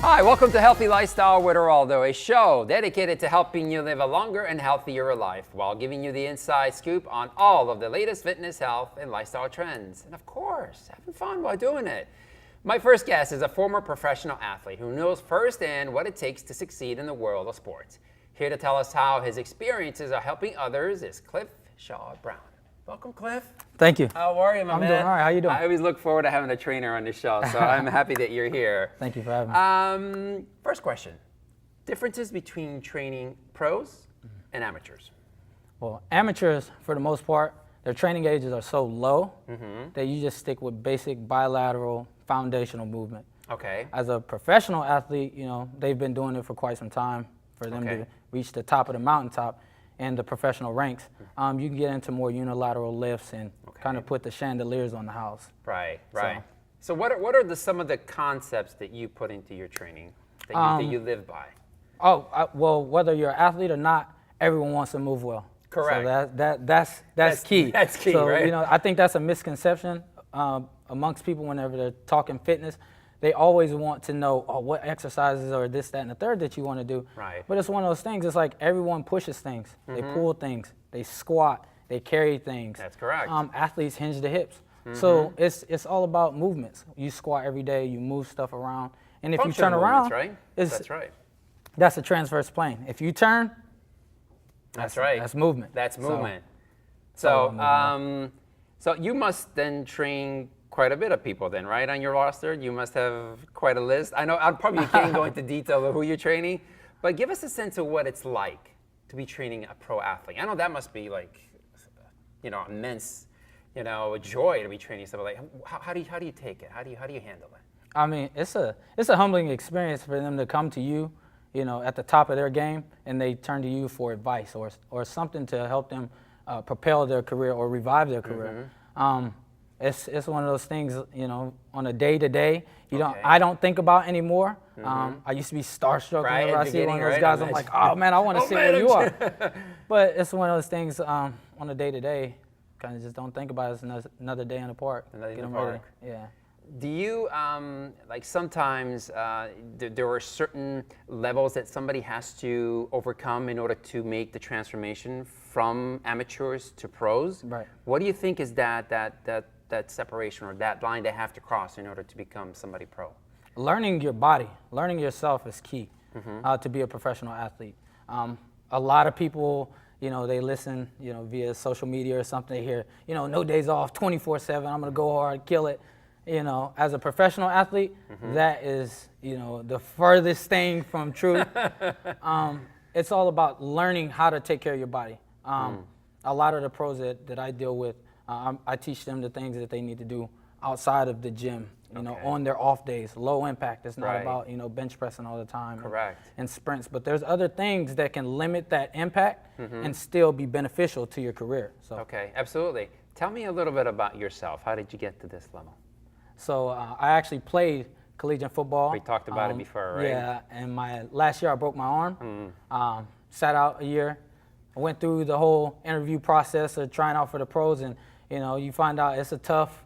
Hi, welcome to Healthy Lifestyle with Eraldo, a show dedicated to helping you live a longer and healthier life while giving you the inside scoop on all of the latest fitness, health, and lifestyle trends. And of course, having fun while doing it. My first guest is a former professional athlete who knows firsthand what it takes to succeed in the world of sports. Here to tell us how his experiences are helping others is Cliff Shaw Brown. Welcome, Cliff. Thank you. How are you, my man? I'm doing all right. How you doing? I always look forward to having a trainer on the show, so I'm happy that you're here. Thank you for having me. First question. Differences between training pros and amateurs? Well, amateurs, for the most part, their training ages are so low that you just stick with basic bilateral foundational movement. Okay. As a professional athlete, you know, they've been doing it for quite some time for them to reach the top of the mountaintop in the professional ranks. You can get into more unilateral lifts and kind of put the chandeliers on the house. Right, right. So what are some of the concepts that you put into your training that you live by? Well, whether you're an athlete or not, everyone wants to move well. Correct. So that's key. That's key, so, right? You know, I think that's a misconception amongst people whenever they're talking fitness. They always want to know, what exercises or this, that, and the third that you want to do. Right. But it's one of those things, it's like everyone pushes things. They pull things, they squat, they carry things. That's correct. Athletes hinge the hips. So it's all about movements. You squat every day, you move stuff around. And if you turn around, right? That's right. That's a transverse plane. If you turn, that's right. That's movement. That's movement. So you must then train quite a bit of people then, right, on your roster? You must have quite a list. I know I probably can't go into detail of who you're training, but give us a sense of what it's like to be training a pro athlete. I know that must be like, immense, joy to be training somebody. Like, how do you take it? How do you handle it? I mean, it's a humbling experience for them to come to you, at the top of their game, and they turn to you for advice or something to help them propel their career or revive their career. It's one of those things, on a day-to-day, I don't think about anymore. I used to be starstruck whenever I see one of those guys. I'm like, oh man, I want to see where you are. But it's one of those things on a day-to-day, kind of just don't think about it. It's another day in the park. Another day in the park. Yeah. Do you, sometimes there are certain levels that somebody has to overcome in order to make the transformation from amateurs to pros? Right. What do you think is that separation or that line they have to cross in order to become somebody pro? Learning your body, learning yourself is key to be a professional athlete. A lot of people, they listen, via social media or something. They hear, no days off, 24/7. I'm gonna go hard, kill it. As a professional athlete, that is, the furthest thing from truth. It's all about learning how to take care of your body. A lot of the pros that I deal with, I teach them the things that they need to do outside of the gym, on their off days, low impact. It's not about, bench pressing all the time. Correct. And sprints, but there's other things that can limit that impact and still be beneficial to your career. So. Okay, absolutely. Tell me a little bit about yourself. How did you get to this level? So I actually played collegiate football. We talked about it before, right? Yeah, and my last year I broke my arm, sat out a year. I went through the whole interview process of trying out for the pros, and you find out it's a tough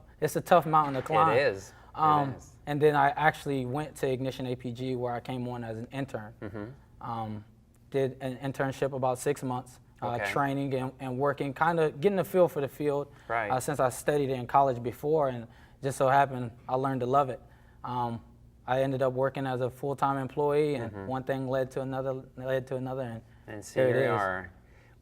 mountain to climb. It is. And then I actually went to Ignition APG where I came on as an intern. Did an internship about 6 months, training and working, kind of getting a feel for the field. Right. Since I studied it in college before, and just so happened I learned to love it. I ended up working as a full-time employee, and one thing led to another, and so here we are.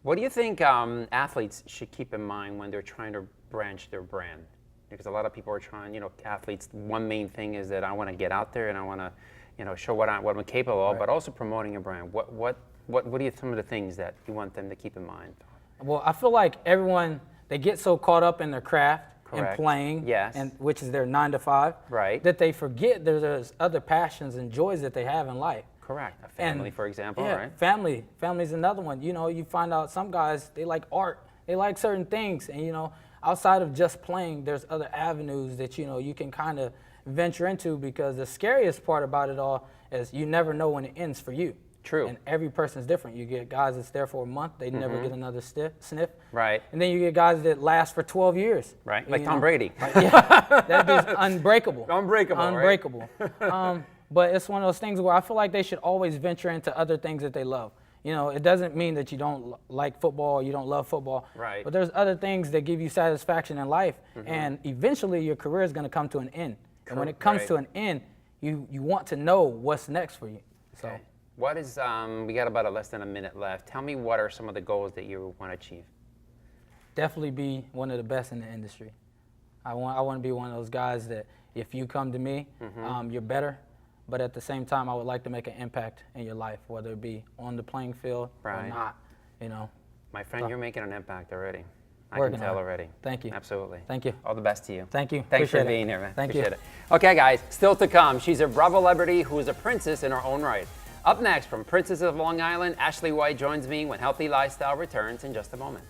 What do you think athletes should keep in mind when they're trying to branch their brand? Because a lot of people are trying, athletes, one main thing is that I want to get out there and I want to, show what I'm capable of, but also promoting a brand. What are some of the things that you want them to keep in mind? Well, I feel like everyone, they get so caught up in their craft and playing, yes, and which is their 9 to 5, right, that they forget there's other passions and joys that they have in life. Correct. A family, for example, yeah, right? Family's another one. You find out some guys, they like art, they like certain things, and outside of just playing, there's other avenues that you can kind of venture into, because the scariest part about it all is you never know when it ends for you. True. And every person's different. You get guys that's there for a month, they never get another sniff. Right. And then you get guys that last for 12 years. Right, like Tom Brady. Yeah, that dude's unbreakable. Unbreakable, Unbreakable. But it's one of those things where I feel like they should always venture into other things that they love. You know, it doesn't mean that you don't like football or you don't love football. Right. But there's other things that give you satisfaction in life, and eventually your career is going to come to an end. And when it comes to an end, you want to know what's next for you. So. Okay. What is, we got about less than a minute left. Tell me what are some of the goals that you want to achieve? Definitely be one of the best in the industry. I want to be one of those guys that if you come to me, you're better. But at the same time, I would like to make an impact in your life, whether it be on the playing field or not, you know. My friend, you're making an impact already. I Working can tell on it. already. Thank you. Absolutely. Thank you. All the best to you. Thank you. Thanks for Appreciate being it. here, man. Thank Appreciate you. it. Okay, guys, still to come. She's a Bravo celebrity who is a princess in her own right. Up next, from Princess of Long Island, Ashley White joins me when Healthy Lifestyle returns in just a moment.